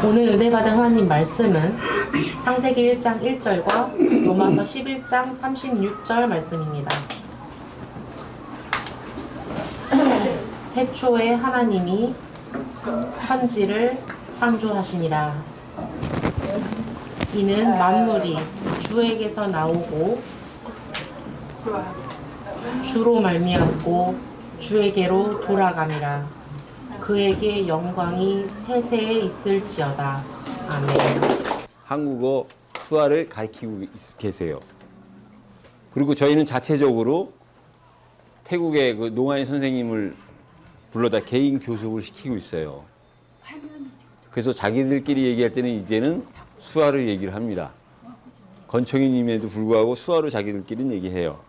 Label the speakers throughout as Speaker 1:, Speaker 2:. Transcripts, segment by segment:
Speaker 1: 오늘 은혜 받은 하나님 말씀은 창세기 1장 1절과 로마서 11장 36절 말씀입니다. 태초에 하나님이 천지를 창조하시니라. 이는 만물이 주에게서 나오고 주로 말미암고 주에게로 돌아감이라. 그에게 영광이 세세에 있을지어다. 아멘.
Speaker 2: 한국어 수화를 가르치고 계세요. 그리고 저희는 자체적으로 태국의 그 농아인 선생님을 불러다 개인 교습을 시키고 있어요. 그래서 자기들끼리 얘기할 때는 이제는 수화를 얘기를 합니다. 건청이님에도 불구하고 수화로 자기들끼리는 얘기해요.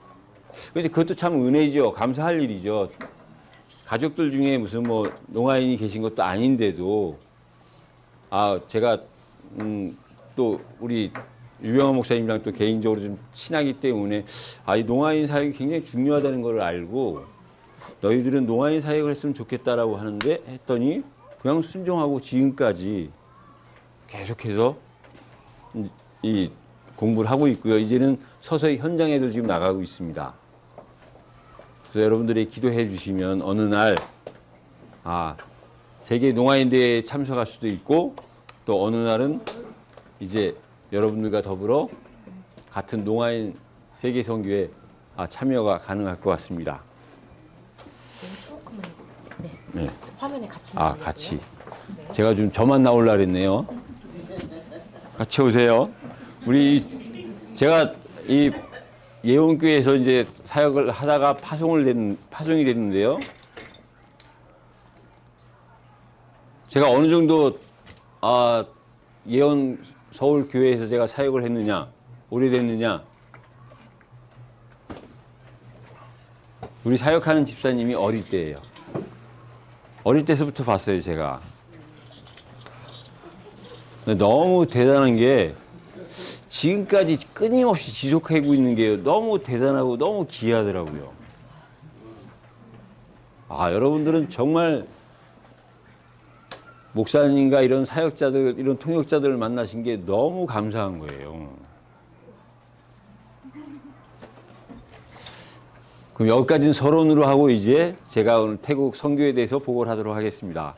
Speaker 2: 그래서 그것도 참 은혜죠. 감사할 일이죠. 가족들 중에 무슨 뭐 농아인이 계신 것도 아닌데도 제가 또 우리 유병환 목사님이랑 또 개인적으로 좀 친하기 때문에 이 농아인 사역이 굉장히 중요하다는 걸 알고 너희들은 농아인 사역을 했으면 좋겠다라고 하는데 했더니 그냥 순종하고 지금까지 계속해서 이 공부를 하고 있고요. 이제는 서서히 현장에도 지금 나가고 있습니다. 그래서 여러분들이 기도해 주시면 어느 날 세계 농아인 대회에 참석할 수도 있고 또 어느 날은 이제 여러분들과 더불어 같은 농아인 세계 선교에 참여가 가능할 것 같습니다.
Speaker 1: 네. 화면에 같이
Speaker 2: 같이. 제가 좀 저만 나올라 그랬네요. 같이 오세요. 제가 이 예원교회에서 이제 사역을 하다가 파송이 됐는데요. 제가 어느 정도 예원 서울교회에서 제가 사역을 했느냐, 오래됐느냐. 우리 사역하는 집사님이 어릴 때예요. 어릴 때서부터 봤어요, 제가. 너무 대단한 게 지금까지 끊임없이 지속하고 있는 게 너무 대단하고 너무 귀하더라고요. 여러분들은 정말 목사님과 이런 사역자들, 이런 통역자들을 만나신 게 너무 감사한 거예요. 그럼 여기까지는 서론으로 하고 이제 제가 오늘 태국 선교에 대해서 보고를 하도록 하겠습니다.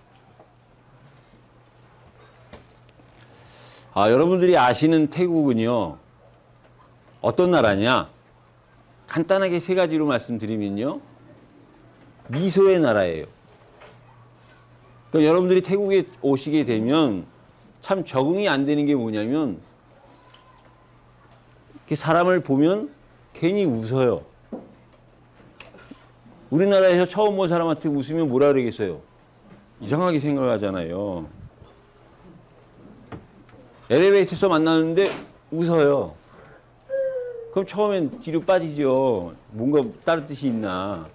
Speaker 2: 여러분들이 아시는 태국은요, 어떤 나라냐? 간단하게 세 가지로 말씀드리면요, 미소의 나라예요. 그러니까 여러분들이 태국에 오시게 되면 참 적응이 안 되는 게 뭐냐면, 사람을 보면 괜히 웃어요. 우리나라에서 처음 본 사람한테 웃으면 뭐라 그러겠어요? 이상하게 생각하잖아요. 엘리베이터에서 만나는데 웃어요. 그럼 처음엔 뒤로 빠지죠. 뭔가 다른 뜻이 있나.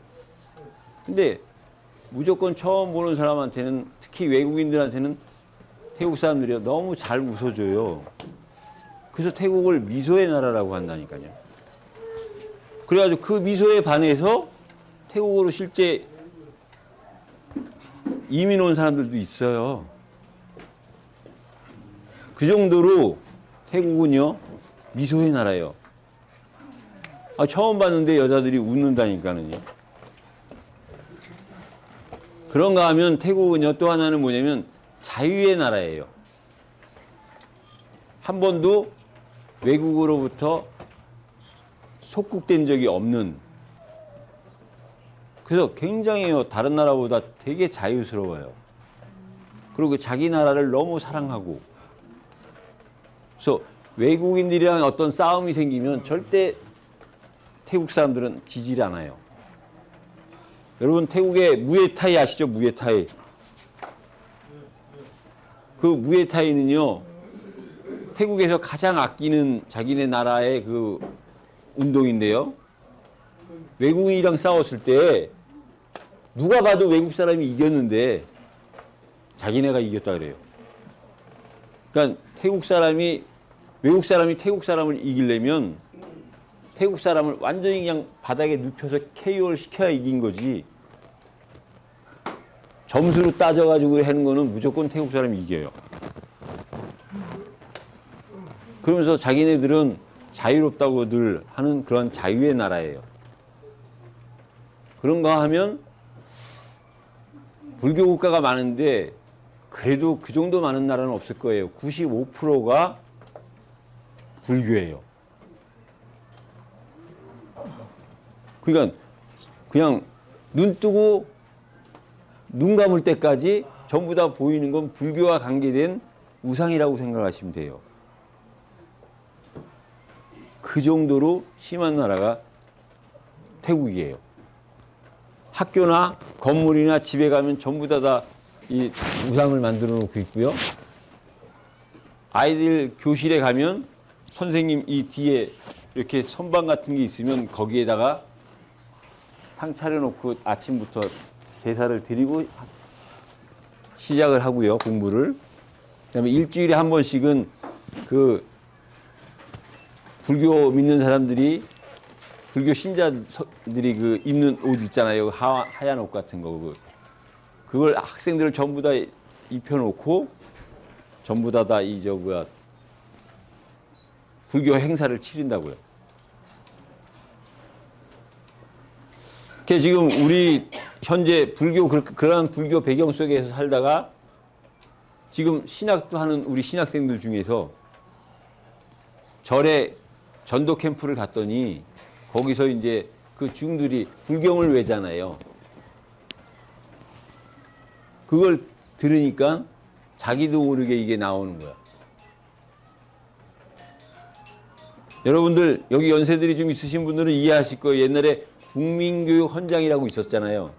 Speaker 2: 근데 무조건 처음 보는 사람한테는, 특히 외국인들한테는 태국 사람들이 너무 잘 웃어줘요. 그래서 태국을 미소의 나라라고 한다니까요. 그래가지고 그 미소에 반해서 태국으로 실제 이민 온 사람들도 있어요. 그 정도로 태국은요, 미소의 나라예요. 처음 봤는데 여자들이 웃는다니까는요. 그런가 하면 태국은요, 또 하나는 뭐냐면 자유의 나라예요. 한 번도 외국으로부터 속국된 적이 없는, 그래서 굉장히 다른 나라보다 되게 자유스러워요. 그리고 자기 나라를 너무 사랑하고, 그래서 외국인들이랑 어떤 싸움이 생기면 절대 태국 사람들은 지질 않아요. 여러분 태국의 무에타이 아시죠? 무에타이. 그 무에타이는요, 태국에서 가장 아끼는 자기네 나라의 그 운동인데요. 외국인이랑 싸웠을 때 누가 봐도 외국 사람이 이겼는데 자기네가 이겼다 그래요. 그러니까 외국 사람이 태국 사람을 이기려면 태국 사람을 완전히 그냥 바닥에 눕혀서 KO를 시켜야 이긴 거지. 점수로 따져가지고 하는 거는 무조건 태국 사람이 이겨요. 그러면서 자기네들은 자유롭다고들 하는 그런 자유의 나라예요. 그런가 하면 불교 국가가 많은데 그래도 그 정도 많은 나라는 없을 거예요. 95%가 불교예요. 그러니까 그냥 눈 뜨고 눈 감을 때까지 전부 다 보이는 건 불교와 관계된 우상이라고 생각하시면 돼요. 그 정도로 심한 나라가 태국이에요. 학교나 건물이나 집에 가면 전부 다 이 우상을 만들어 놓고 있고요. 아이들 교실에 가면 선생님 이 뒤에 이렇게 선반 같은 게 있으면 거기에다가 상 차려놓고 아침부터 제사를 드리고 시작을 하고요, 공부를. 그다음에 일주일에 한 번씩은 그 불교 믿는 사람들이 불교 신자들이 그 입는 옷 있잖아요, 하얀 옷 같은 거. 그걸 학생들을 전부 다 입혀놓고 전부 다 불교 행사를 치른다고요. 그래서 지금 우리 현재 그러한 불교 배경 속에서 살다가 지금 신학도 하는 우리 신학생들 중에서 절에 전도 캠프를 갔더니 거기서 이제 그 중들이 불경을 외잖아요. 그걸 들으니까 자기도 모르게 이게 나오는 거야. 여러분들 여기 연세들이 좀 있으신 분들은 이해하실 거예요. 옛날에 국민교육 헌장이라고 있었잖아요.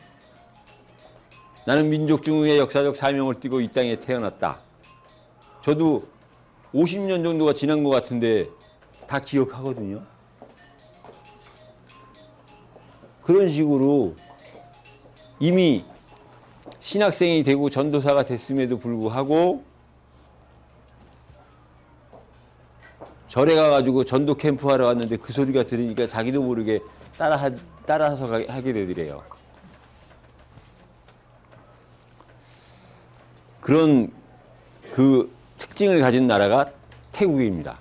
Speaker 2: 나는 민족 중흥의 역사적 사명을 띠고 이 땅에 태어났다. 저도 50년 정도가 지난 것 같은데 다 기억하거든요. 그런 식으로 이미 신학생이 되고 전도사가 됐음에도 불구하고 절에 가가지고 전도 캠프 하러 갔는데 그 소리가 들으니까 자기도 모르게 따라서 하게 되더래요. 그런 그 특징을 가진 나라가 태국입니다.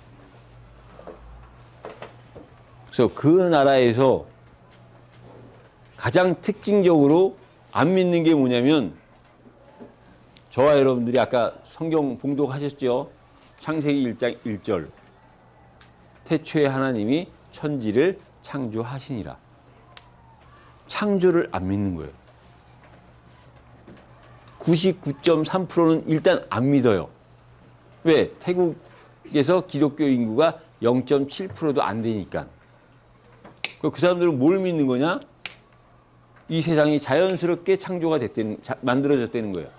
Speaker 2: 그래서 그 나라에서 가장 특징적으로 안 믿는 게 뭐냐면 저와 여러분들이 아까 성경 봉독하셨죠? 창세기 1장 1절. 태초에 하나님이 천지를 창조하시니라. 창조를 안 믿는 거예요. 99.3%는 일단 안 믿어요. 왜? 태국에서 기독교 인구가 0.7%도 안 되니까. 그 사람들은 뭘 믿는 거냐? 이 세상이 자연스럽게 창조가 만들어졌다는 거예요.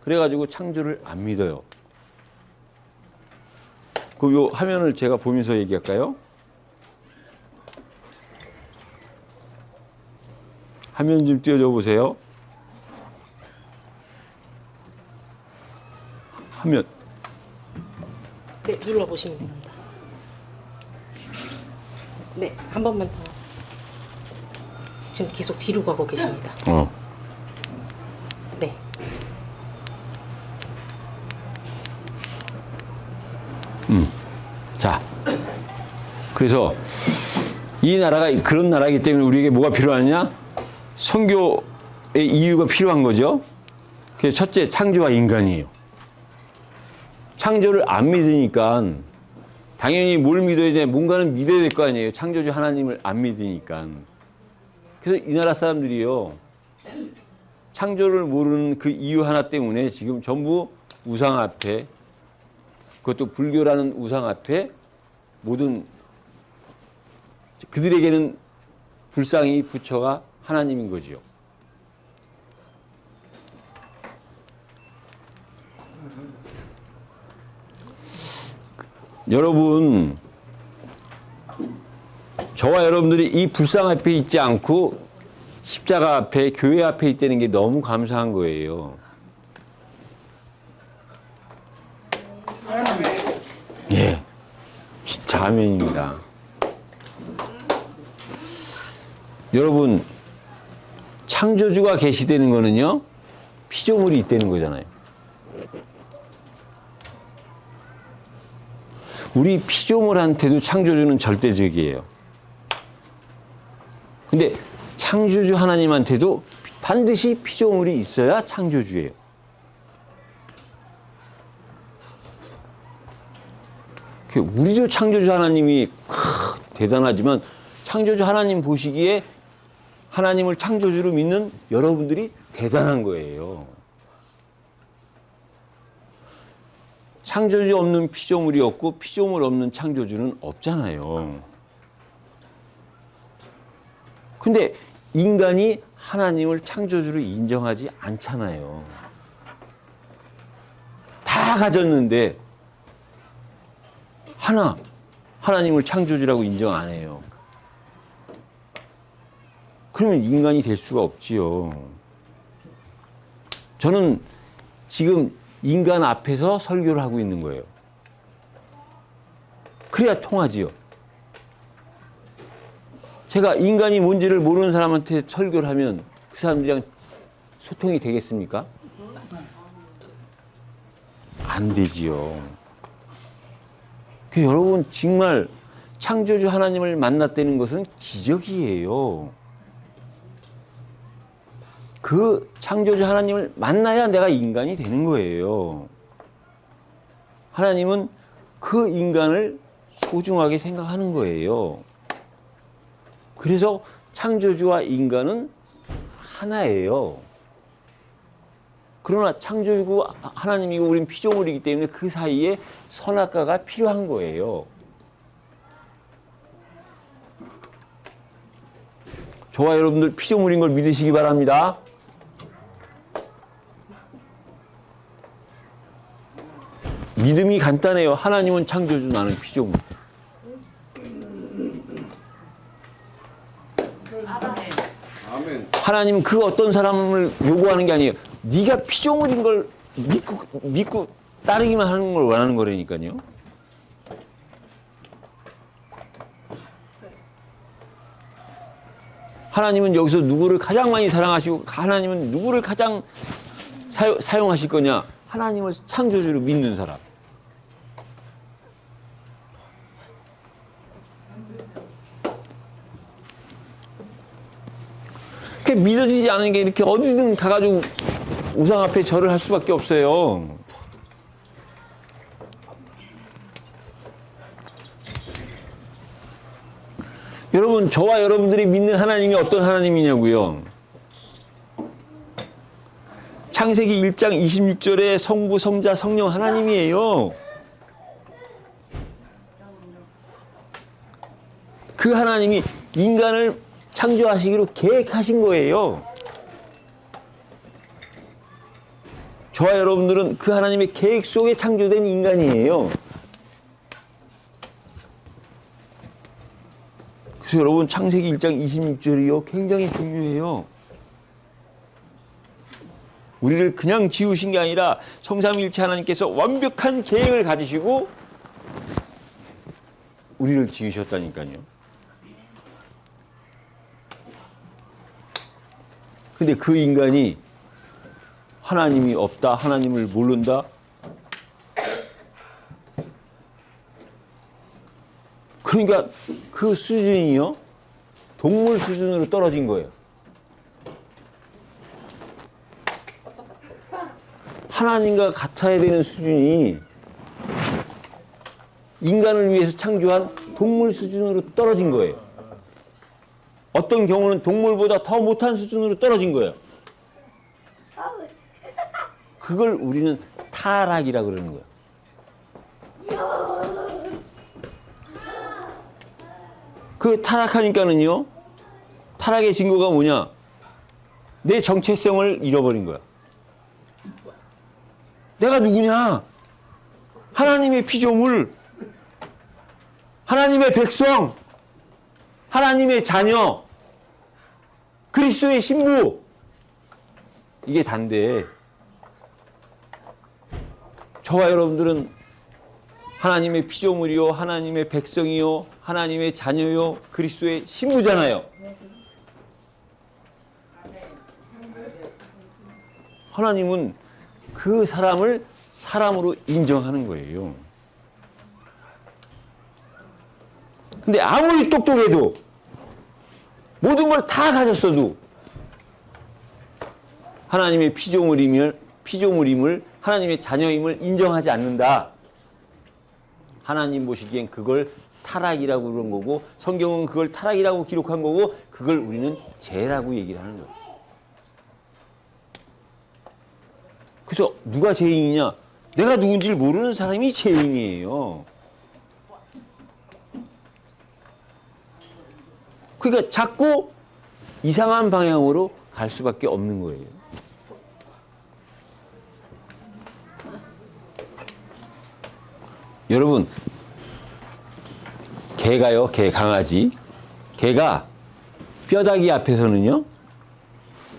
Speaker 2: 그래가지고 창조를 안 믿어요. 그 요 화면을 제가 보면서 얘기할까요? 화면 좀 띄워줘 보세요. 화면.
Speaker 1: 네, 눌러보시면 됩니다. 네, 한 번만 더. 지금 계속 뒤로 가고 계십니다. 네.
Speaker 2: 자, 그래서 이 나라가 그런 나라이기 때문에 우리에게 뭐가 필요하냐? 선교의 이유가 필요한 거죠. 그래서 첫째, 창조와 인간이에요. 창조를 안 믿으니까 당연히 뭘 믿어야 되냐? 뭔가는 믿어야 될 거 아니에요. 창조주 하나님을 안 믿으니까. 그래서 이 나라 사람들이요, 창조를 모르는 그 이유 하나 때문에 지금 전부 우상 앞에, 그것도 불교라는 우상 앞에 모든 그들에게는 불상이 부처가 하나님인 거지요. 여러분, 저와 여러분들이 이 불상 앞에 있지 않고 십자가 앞에, 교회 앞에 있다는 게 너무 감사한 거예요. 예, 진짜 아멘입니다. 여러분, 창조주가 계시다는 거는요, 피조물이 있다는 거잖아요. 우리 피조물한테도 창조주는 절대적이에요. 근데 창조주 하나님한테도 반드시 피조물이 있어야 창조주예요. 우리도 창조주 하나님이 대단하지만 창조주 하나님 보시기에 하나님을 창조주로 믿는 여러분들이 대단한 거예요. 창조주 없는 피조물이 없고 피조물 없는 창조주는 없잖아요. 근데 인간이 하나님을 창조주로 인정하지 않잖아요. 다 가졌는데 하나님을 창조주라고 인정 안 해요. 그러면 인간이 될 수가 없지요. 저는 지금 인간 앞에서 설교를 하고 있는 거예요. 그래야 통하지요. 제가 인간이 뭔지를 모르는 사람한테 설교를 하면 그 사람들이랑 소통이 되겠습니까? 안 되지요. 여러분 정말 창조주 하나님을 만났다는 것은 기적이에요. 그 창조주 하나님을 만나야 내가 인간이 되는 거예요. 하나님은 그 인간을 소중하게 생각하는 거예요. 그래서 창조주와 인간은 하나예요. 그러나 창조주고 하나님이고 우린 피조물이기 때문에 그 사이에 선악과가 필요한 거예요. 저와 여러분들 피조물인 걸 믿으시기 바랍니다. 믿음이 간단해요. 하나님은 창조주, 나는 피조물. 하나님은 그 어떤 사람을 요구하는 게 아니에요. 네가 피조물인 걸 믿고 따르기만 하는 걸 원하는 거라니까요. 하나님은 여기서 누구를 가장 많이 사랑하시고 하나님은 누구를 가장 사용하실 거냐? 하나님을 창조주로 믿는 사람. 그게 믿어지지 않은 게 이렇게 어디든 가가지고 우상 앞에 절을 할 수밖에 없어요. 여러분, 저와 여러분들이 믿는 하나님이 어떤 하나님이냐고요? 창세기 1장 26절에 성부, 성자, 성령 하나님이에요. 그 하나님이 인간을 창조하시기로 계획하신 거예요. 저와 여러분들은 그 하나님의 계획 속에 창조된 인간이에요. 그래서 여러분 창세기 1장 26절이요 굉장히 중요해요. 우리를 그냥 지으신 게 아니라 성삼위일체 하나님께서 완벽한 계획을 가지시고 우리를 지으셨다니까요. 근데 그 인간이 하나님이 없다, 하나님을 모른다. 그러니까 그 수준이요 동물 수준으로 떨어진 거예요. 하나님과 같아야 되는 수준이 인간을 위해서 창조한 동물 수준으로 떨어진 거예요. 어떤 경우는 동물보다 더 못한 수준으로 떨어진 거예요. 그걸 우리는 타락이라 그러는 거예요. 그 타락하니까는요, 타락의 증거가 뭐냐? 내 정체성을 잃어버린 거야. 내가 누구냐? 하나님의 피조물, 하나님의 백성, 하나님의 자녀, 그리스도의 신부. 이게 단데 저와 여러분들은 하나님의 피조물이요, 하나님의 백성이요, 하나님의 자녀요, 그리스도의 신부잖아요. 하나님은 그 사람을 사람으로 인정하는 거예요. 근데 아무리 똑똑해도 모든 걸 다 가졌어도 하나님의 피조물임을 하나님의 자녀임을 인정하지 않는다. 하나님 보시기엔 그걸 타락이라고 그런 거고 성경은 그걸 타락이라고 기록한 거고 그걸 우리는 죄라고 얘기를 하는 거예요. 그래서 누가 죄인이냐? 내가 누군지를 모르는 사람이 죄인이에요. 그러니까 자꾸 이상한 방향으로 갈 수밖에 없는 거예요. 여러분, 개가요, 강아지. 개가 뼈다귀 앞에서는요,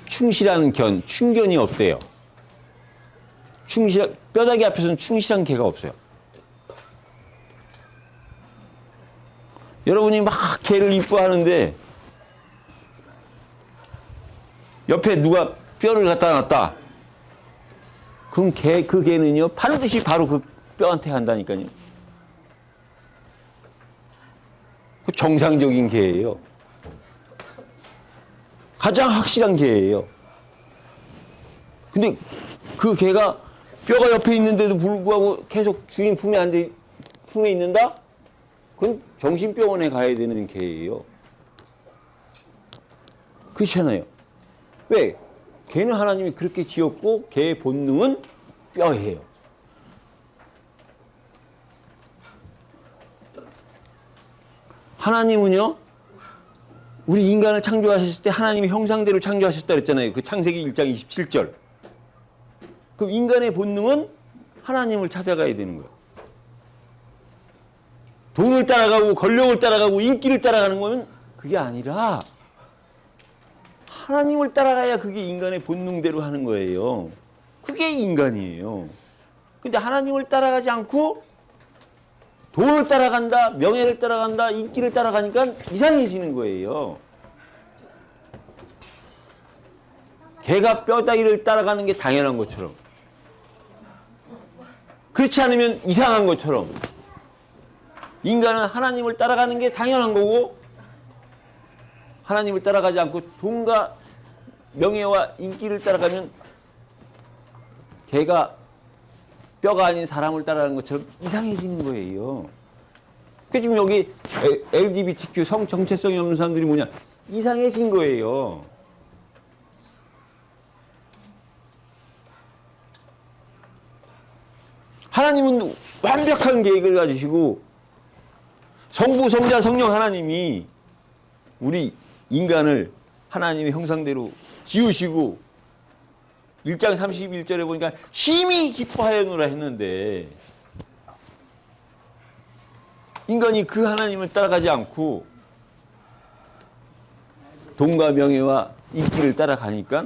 Speaker 2: 충견이 없대요. 뼈다귀 앞에서는 충실한 개가 없어요. 여러분이 막 개를 이뻐하는데, 옆에 누가 뼈를 갖다 놨다. 그럼 그 개는요, 반드시 바로 그 뼈한테 간다니까요. 그 정상적인 개예요. 가장 확실한 개예요. 근데 그 개가 뼈가 옆에 있는데도 불구하고 계속 주인 품에 있는다? 그건 정신병원에 가야 되는 개예요. 그렇잖아요. 왜? 개는 하나님이 그렇게 지었고 개의 본능은 뼈예요. 하나님은요, 우리 인간을 창조하셨을 때 하나님의 형상대로 창조하셨다 그랬잖아요. 그 창세기 1장 27절. 그럼 인간의 본능은 하나님을 찾아가야 되는 거예요. 돈을 따라가고 권력을 따라가고 인기를 따라가는 거는 그게 아니라 하나님을 따라가야 그게 인간의 본능대로 하는 거예요. 그게 인간이에요. 근데 하나님을 따라가지 않고 돈을 따라간다, 명예를 따라간다, 인기를 따라가니까 이상해지는 거예요. 개가 뼈다귀를 따라가는 게 당연한 것처럼, 그렇지 않으면 이상한 것처럼, 인간은 하나님을 따라가는 게 당연한 거고, 하나님을 따라가지 않고 돈과 명예와 인기를 따라가면 개가 뼈가 아닌 사람을 따라가는 것처럼 이상해지는 거예요. 그 지금 여기 LGBTQ 성 정체성이 없는 사람들이 뭐냐? 이상해진 거예요. 하나님은 완벽한 계획을 가지시고 성부, 성자, 성령 하나님이 우리 인간을 하나님의 형상대로 지으시고 1장 31절에 보니까 심히 기뻐하였노라 했는데 인간이 그 하나님을 따라가지 않고 돈과 명예와 인기를 따라가니까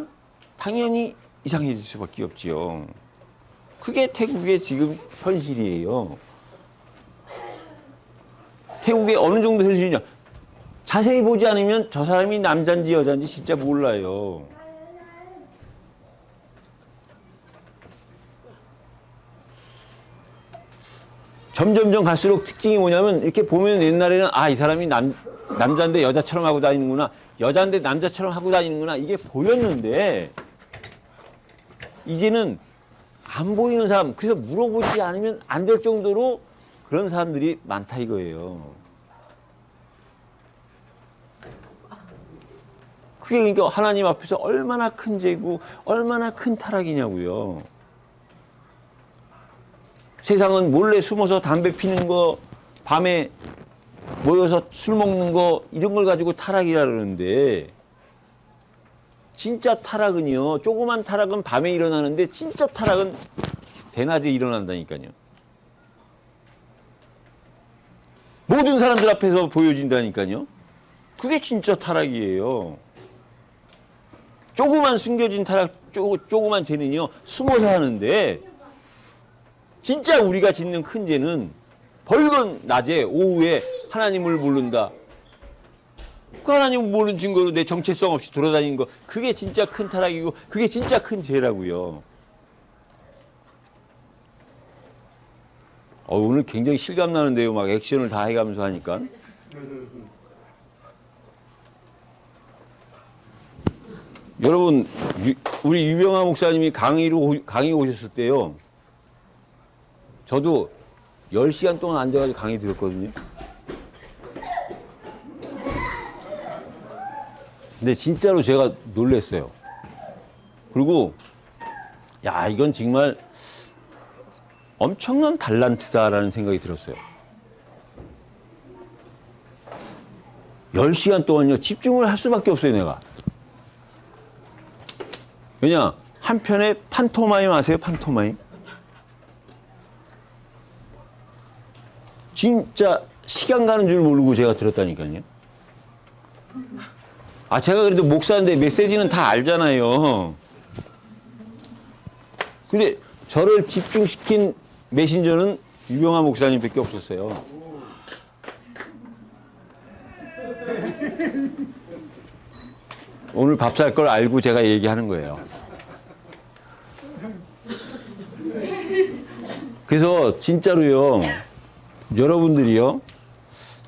Speaker 2: 당연히 이상해질 수밖에 없지요. 그게 태국의 지금 현실이에요. 태국의 어느 정도 현실이냐? 자세히 보지 않으면 저 사람이 남자인지 여자인지 진짜 몰라요. 점점점 갈수록 특징이 뭐냐면 이렇게 보면 옛날에는 이 사람이 남자인데 여자처럼 하고 다니는구나, 여자인데 남자처럼 하고 다니는구나, 이게 보였는데 이제는 안 보이는 사람, 그래서 물어보지 않으면 안 될 정도로 그런 사람들이 많다 이거예요. 그게 그러니까 하나님 앞에서 얼마나 큰 죄고 얼마나 큰 타락이냐고요. 세상은 몰래 숨어서 담배 피는 거, 밤에 모여서 술 먹는 거, 이런 걸 가지고 타락이라 그러는데 진짜 타락은요, 조그만 타락은 밤에 일어나는데 진짜 타락은 대낮에 일어난다니까요. 모든 사람들 앞에서 보여진다니까요. 그게 진짜 타락이에요. 조그만 숨겨진 타락, 조그만 죄는요, 숨어서 하는데 진짜 우리가 짓는 큰 죄는 벌건 낮에 오후에 하나님을 모른다. 그 하나님을 모르는 증거로 내 정체성 없이 돌아다니는 거, 그게 진짜 큰 타락이고 그게 진짜 큰 죄라고요. 오늘 굉장히 실감나는데요. 막 액션을 다 해가면서 하니까. 여러분, 우리 유병아 목사님이 강의 오셨을 때요. 저도 10시간 동안 앉아가지고 강의 들었거든요. 근데 진짜로 제가 놀랐어요. 그리고 야, 이건 정말 엄청난 달란트다라는 생각이 들었어요. 10시간 동안요, 집중을 할 수밖에 없어요, 내가. 왜냐, 한편에 판토마임 아세요? 판토마임? 진짜 시간 가는 줄 모르고 제가 들었다니까요. 아, 제가 그래도 목사인데 메시지는 다 알잖아요. 근데 저를 집중시킨 메신저는 유병아 목사님밖에 없었어요. 오늘 밥 살 걸 알고 제가 얘기하는 거예요. 그래서 진짜로요, 여러분들이요,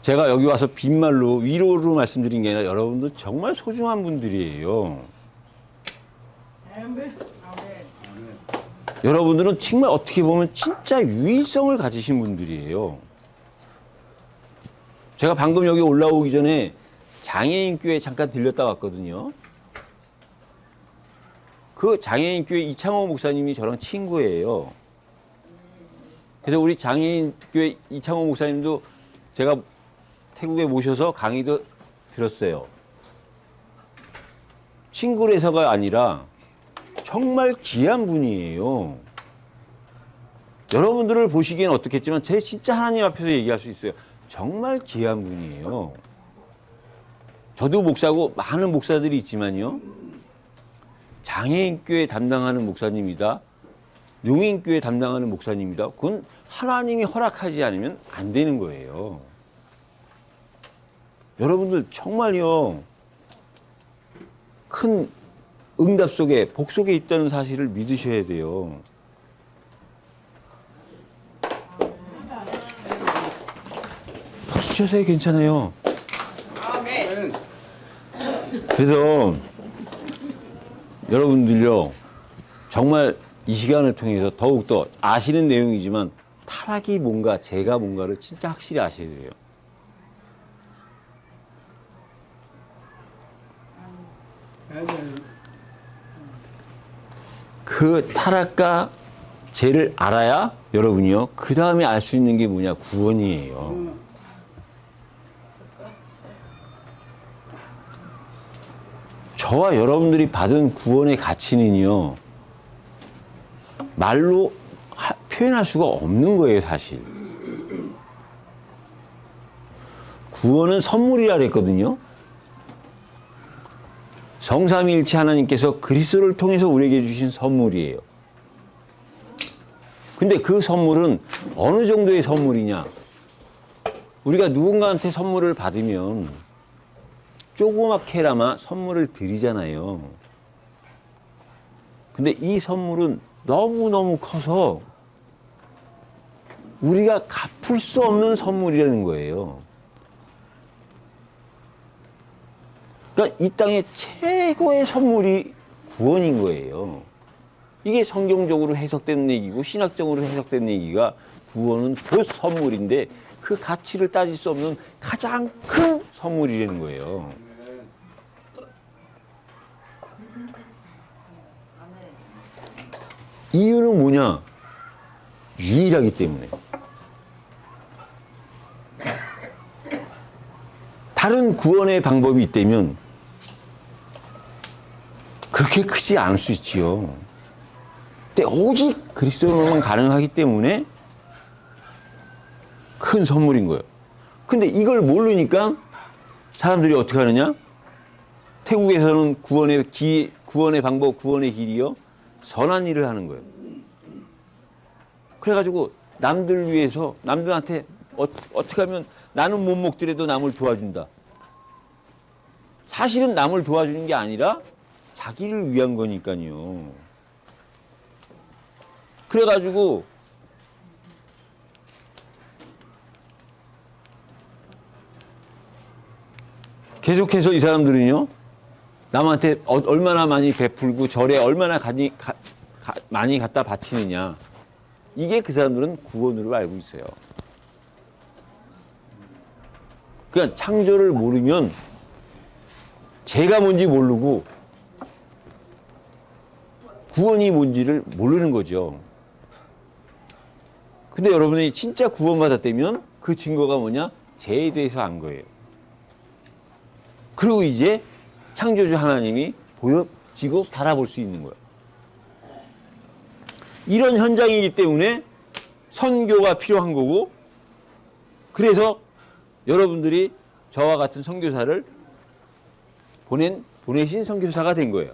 Speaker 2: 제가 여기 와서 빈말로 위로로 말씀드린 게 아니라 여러분들 정말 소중한 분들이에요. 여러분들은 정말 어떻게 보면 진짜 유의성을 가지신 분들이에요. 제가 방금 여기 올라오기 전에 장애인교회 잠깐 들렸다 왔거든요. 그 장애인교회 이창호 목사님이 저랑 친구예요. 그래서 우리 장애인교회 이창호 목사님도 제가 태국에 모셔서 강의도 들었어요. 친구라서가 아니라 정말 귀한 분이에요. 여러분들을 보시기엔 어떻겠지만 제 진짜 하나님 앞에서 얘기할 수 있어요. 정말 귀한 분이에요. 저도 목사고 많은 목사들이 있지만요, 장애인교회 담당하는 목사님이다, 용인교회 담당하는 목사님이다, 그건 하나님이 허락하지 않으면 안 되는 거예요. 여러분들 정말요, 큰 응답 속에, 복 속에 있다는 사실을 믿으셔야 돼요. 박수 쳐서요, 괜찮아요. 그래서 여러분들요, 정말 이 시간을 통해서 더욱더 아시는 내용이지만 타락이 뭔가, 죄가 뭔가를 진짜 확실히 아셔야 돼요. 그 타락과 죄를 알아야 여러분이요, 그 다음에 알 수 있는 게 뭐냐, 구원이에요. 저와 여러분들이 받은 구원의 가치는요, 말로 표현할 수가 없는 거예요, 사실. 구원은 선물이라 그랬거든요. 성삼위일체 하나님께서 그리스도를 통해서 우리에게 주신 선물이에요. 근데 그 선물은 어느 정도의 선물이냐? 우리가 누군가한테 선물을 받으면 조그맣게나마 선물을 드리잖아요. 근데 이 선물은 너무너무 커서 우리가 갚을 수 없는 선물이라는 거예요. 그러니까 이 땅의 최고의 선물이 구원인 거예요. 이게 성경적으로 해석되는 얘기고 신학적으로 해석되는 얘기가, 구원은 곧 선물인데 그 가치를 따질 수 없는 가장 큰 선물이라는 거예요. 이유는 뭐냐? 유일하기 때문에. 다른 구원의 방법이 있다면 그렇게 크지 않을 수 있지요. 근데 오직 그리스도로만 가능하기 때문에 큰 선물인 거예요. 근데 이걸 모르니까 사람들이 어떻게 하느냐? 태국에서는 구원의 방법, 구원의 길이요, 선한 일을 하는 거예요. 그래가지고 남들 위해서, 남들한테 어떻게 하면 나는 못 먹더라도 남을 도와준다. 사실은 남을 도와주는 게 아니라 자기를 위한 거니까요. 그래가지고 계속해서 이 사람들은요, 남한테 얼마나 많이 베풀고 절에 얼마나 많이 갖다 바치느냐. 이게 그 사람들은 구원으로 알고 있어요. 그러니까 창조를 모르면 죄가 뭔지 모르고 구원이 뭔지를 모르는 거죠. 근데 여러분이 진짜 구원받았다면 그 증거가 뭐냐? 죄에 대해서 안 거예요. 그리고 이제 창조주 하나님이 보여지고 바라볼 수 있는 거예요. 이런 현장이기 때문에 선교가 필요한 거고, 그래서 여러분들이 저와 같은 선교사를 보내신 선교사가 된 거예요.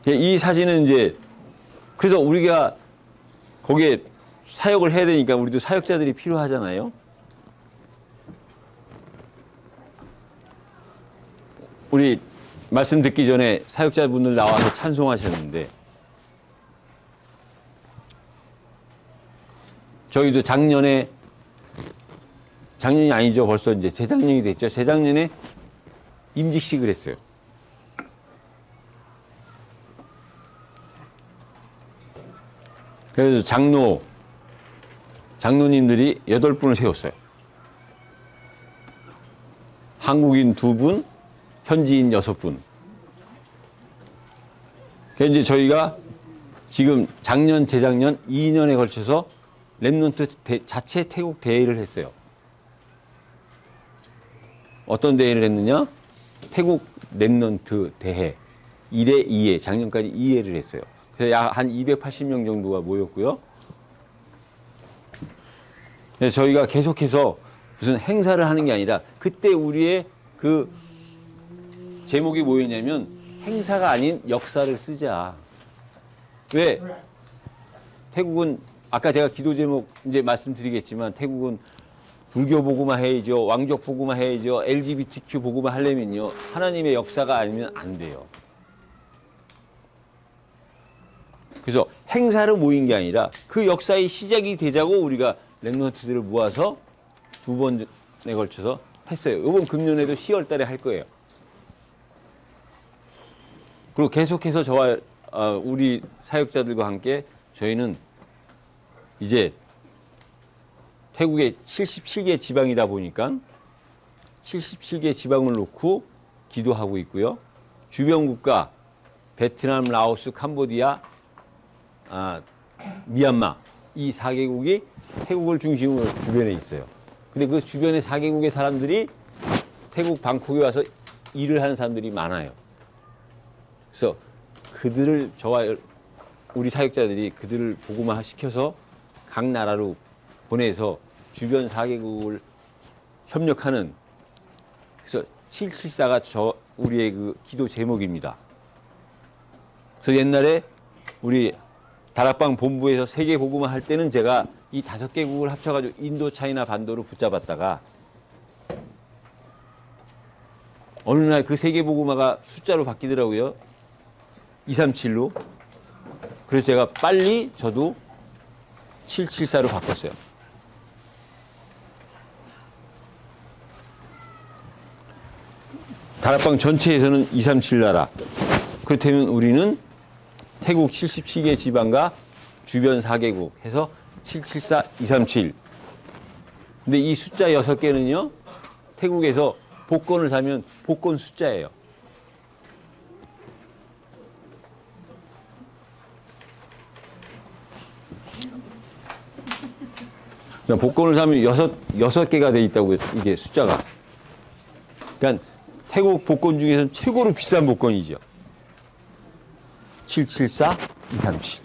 Speaker 2: 이 사진은 이제, 그래서 우리가 거기에 사역을 해야 되니까 우리도 사역자들이 필요하잖아요. 우리 말씀 듣기 전에 사역자분들 나와서 찬송하셨는데, 저희도 작년이 아니죠. 벌써 이제 재작년이 됐죠. 재작년에 임직식을 했어요. 그래서 장로님들이 8분을 세웠어요. 한국인 2분, 현지인 6분. 그래서 이제 저희가 지금 작년, 재작년 2년에 걸쳐서 랩넌트 자체 태국 대회를 했어요. 어떤 대회를 했느냐? 태국 랩넌트 대회 1회, 2회, 작년까지 2회를 했어요. 그래서 약 한 280명 정도가 모였고요. 그래서 저희가 계속해서 무슨 행사를 하는 게 아니라, 그때 우리의 그 제목이 뭐였냐면, 행사가 아닌 역사를 쓰자. 왜? 태국은 아까 제가 기도 제목 이제 말씀드리겠지만, 태국은 불교 복음화 해야죠, 왕족 복음화 해야죠, LGBTQ 복음화 하려면요, 하나님의 역사가 아니면 안 돼요. 그래서 행사로 모인 게 아니라 그 역사의 시작이 되자고 우리가 랩넌트들을 모아서 2번에 걸쳐서 했어요. 이번 금년에도 10월 달에 할 거예요. 그리고 계속해서 저와 우리 사역자들과 함께 저희는 이제 태국에 77개 지방이다 보니까 77개 지방을 놓고 기도하고 있고요. 주변 국가 베트남, 라오스, 캄보디아, 미얀마, 이 4개국이 태국을 중심으로 주변에 있어요. 근데 그 주변의 4개국의 사람들이 태국 방콕에 와서 일을 하는 사람들이 많아요. 그래서 그들을, 저와 우리 사역자들이 그들을 복음화 시켜서 각 나라로 보내서 주변 4개국을 협력하는, 그래서 774가 우리의 그 기도 제목입니다. 그래서 옛날에 우리 다락방 본부에서 세계 복음화 할 때는 제가 이 5개국을 합쳐가지고 인도, 차이나, 반도로 붙잡았다가 어느 날 그 세계 복음화가 숫자로 바뀌더라고요. 237로. 그래서 제가 빨리 저도 774로 바꿨어요. 다락방 전체에서는 237 나라. 그렇다면 우리는 태국 77개 지방과 주변 4개국 해서 774, 237. 근데 이 숫자 6개는요, 태국에서 복권을 사면 복권 숫자예요. 복권을 사면 6개가 돼 있다고요, 이게 숫자가. 그러니까 태국 복권 중에서는 최고로 비싼 복권이죠. 774, 237.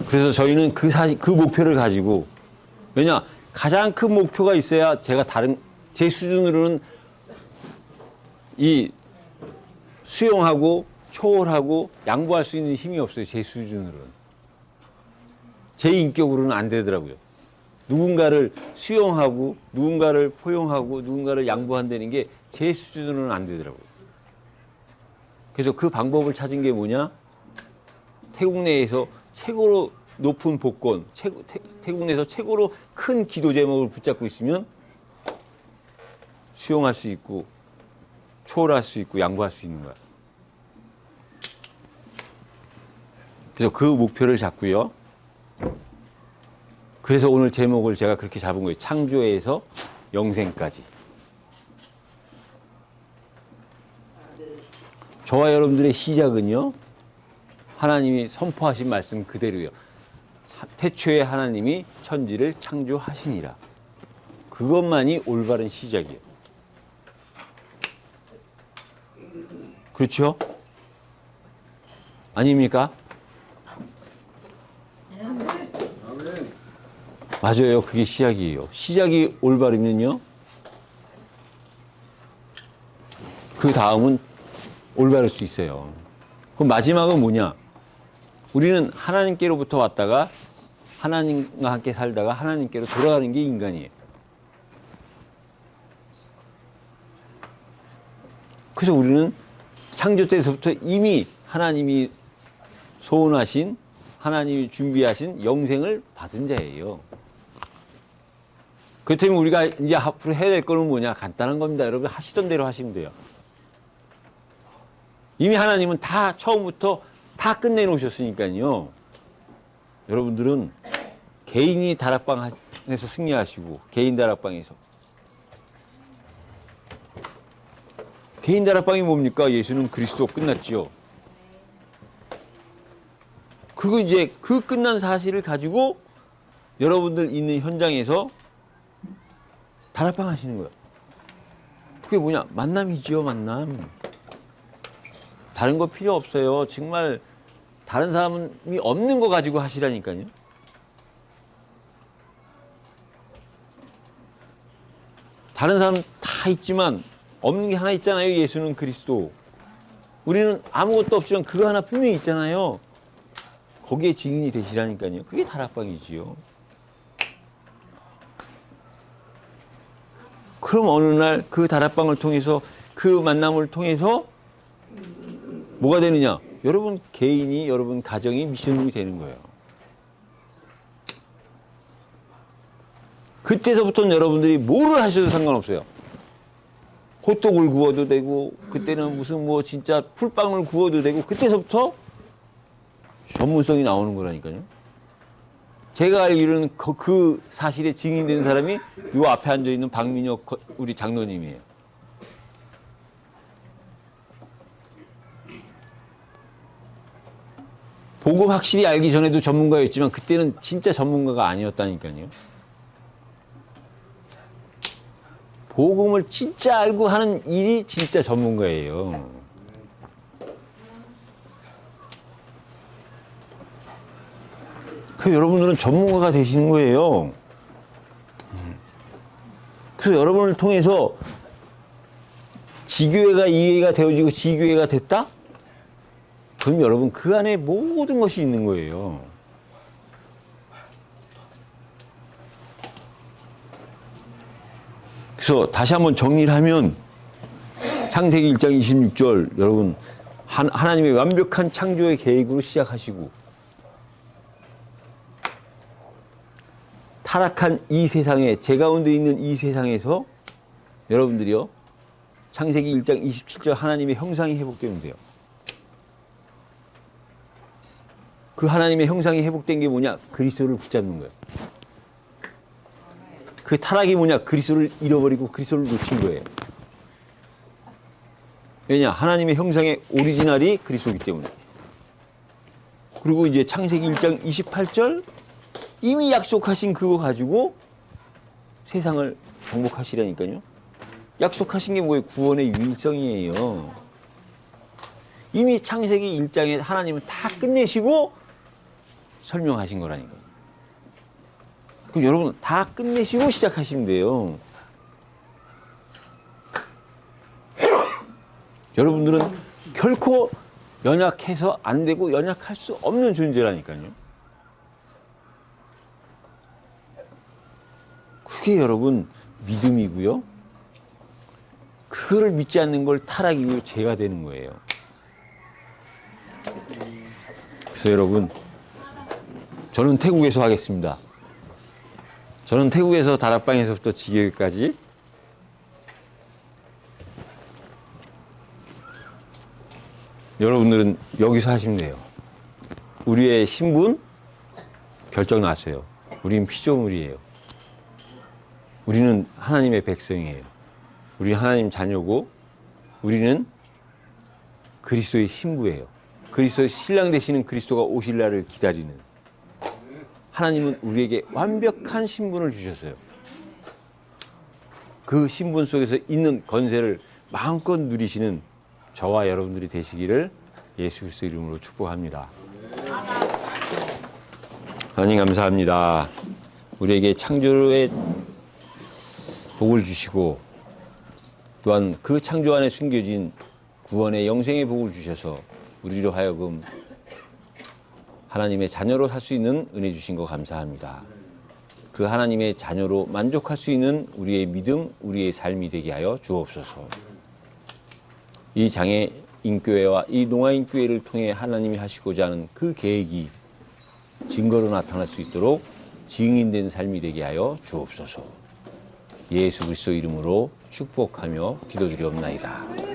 Speaker 2: 그래서 저희는 그 목표를 가지고, 왜냐, 가장 큰 목표가 있어야 제가 제 수준으로는 이 수용하고 초월하고 양보할 수 있는 힘이 없어요. 제 수준으로는. 제 인격으로는 안 되더라고요. 누군가를 수용하고 누군가를 포용하고 누군가를 양보한다는 게 제 수준으로는 안 되더라고요. 그래서 그 방법을 찾은 게 뭐냐? 태국 내에서 최고로 높은 복권, 태국 내에서 최고로 큰 기도 제목을 붙잡고 있으면 수용할 수 있고 초월할 수 있고 양보할 수 있는 거야. 그래서 그 목표를 잡고요. 그래서 오늘 제목을 제가 그렇게 잡은 거예요. 창조에서 영생까지. 저와 여러분들의 시작은요, 하나님이 선포하신 말씀 그대로요. 태초에 하나님이 천지를 창조하시니라. 그것만이 올바른 시작이에요. 그렇죠? 아닙니까? 맞아요. 그게 시작이에요. 시작이 올바르면요, 그 다음은 올바를 수 있어요. 그럼 마지막은 뭐냐? 우리는 하나님께로부터 왔다가 하나님과 함께 살다가 하나님께로 돌아가는 게 인간이에요. 그래서 우리는 창조 때서부터 이미 하나님이 소원하신, 하나님이 준비하신 영생을 받은 자예요. 그렇다면 우리가 이제 앞으로 해야 될 거는 뭐냐? 간단한 겁니다. 여러분 하시던 대로 하시면 돼요. 이미 하나님은 다 처음부터 다 끝내놓으셨으니까요. 여러분들은 개인이 다락방에서 승리하시고, 개인 다락방에서. 개인 다락방이 뭡니까? 예수는 그리스도 끝났죠. 그리고 이제 그 끝난 사실을 가지고 여러분들 있는 현장에서 다락방 하시는 거예요. 그게 뭐냐? 만남이지요, 만남. 다른 거 필요 없어요. 정말 다른 사람이 없는 거 가지고 하시라니까요. 다른 사람 다 있지만 없는 게 하나 있잖아요. 예수는 그리스도. 우리는 아무것도 없지만 그거 하나 분명히 있잖아요. 거기에 증인이 되시라니까요. 그게 다락방이지요. 그럼 어느 날 그 다락방을 통해서, 그 만남을 통해서 뭐가 되느냐? 여러분 개인이, 여러분 가정이 미션이 되는 거예요. 그때서부터는 여러분들이 뭐를 하셔도 상관없어요. 호떡을 구워도 되고, 그때는 무슨 뭐 진짜 풀빵을 구워도 되고, 그때서부터 전문성이 나오는 거라니까요. 제가 알기로는 그 사실에 증인된 사람이 요 앞에 앉아있는 박민혁 우리 장로님이에요. 복음 확실히 알기 전에도 전문가였지만 그때는 진짜 전문가가 아니었다니까요. 복음을 진짜 알고 하는 일이 진짜 전문가예요. 그 여러분들은 전문가가 되시는 거예요. 그래서 여러분을 통해서 지교회가 이해가 되어지고 지교회가 됐다? 그럼 여러분 그 안에 모든 것이 있는 거예요. 그래서 다시 한번 정리를 하면 창세기 1장 26절 여러분 하나님의 완벽한 창조의 계획으로 시작하시고 타락한 이 세상에, 제 가운데 있는 이 세상에서 여러분들이요 창세기 1장 27절 하나님의 형상이 회복되면 돼요. 그 하나님의 형상이 회복된 게 뭐냐? 그리스도를 붙잡는 거예요. 그 타락이 뭐냐? 그리스도를 잃어버리고 그리스도를 놓친 거예요. 왜냐? 하나님의 형상의 오리지널이 그리스도이기 때문에. 그리고 이제 창세기 1장 28절 이미 약속하신 그거 가지고 세상을 정복하시라니까요. 약속하신 게 뭐예요? 구원의 유일성이에요. 이미 창세기 1장에 하나님은 다 끝내시고 설명하신 거라니까요. 그럼 여러분 다 끝내시고 시작하시면 돼요. 여러분들은 결코 연약해서 안 되고 연약할 수 없는 존재라니까요. 그게 여러분 믿음이고요. 그거를 믿지 않는 걸 타락이고 죄가 되는 거예요. 그래서 여러분, 저는 태국에서 하겠습니다. 저는 태국에서 다락방에서부터 지교회까지 여러분들은 여기서 하시면 돼요. 우리의 신분 결정 났어요. 우린 피조물이에요. 우리는 하나님의 백성이에요. 우리는 하나님 자녀고 우리는 그리스도의 신부예요. 그리스도의 신랑 되시는 그리스도가 오실 날을 기다리는, 하나님은 우리에게 완벽한 신분을 주셨어요. 그 신분 속에서 있는 권세를 마음껏 누리시는 저와 여러분들이 되시기를 예수 그리스도 이름으로 축복합니다. 하나님 감사합니다. 우리에게 창조의 복을 주시고 또한 그 창조 안에 숨겨진 구원의 영생의 복을 주셔서 우리로 하여금 하나님의 자녀로 살 수 있는 은혜 주신 거 감사합니다. 그 하나님의 자녀로 만족할 수 있는 우리의 믿음, 우리의 삶이 되게 하여 주옵소서. 이 장애인교회와 이 농아인교회를 통해 하나님이 하시고자 하는 그 계획이 증거로 나타날 수 있도록 증인된 삶이 되게 하여 주옵소서. 예수 그리스도 이름으로 축복하며 기도드리옵나이다.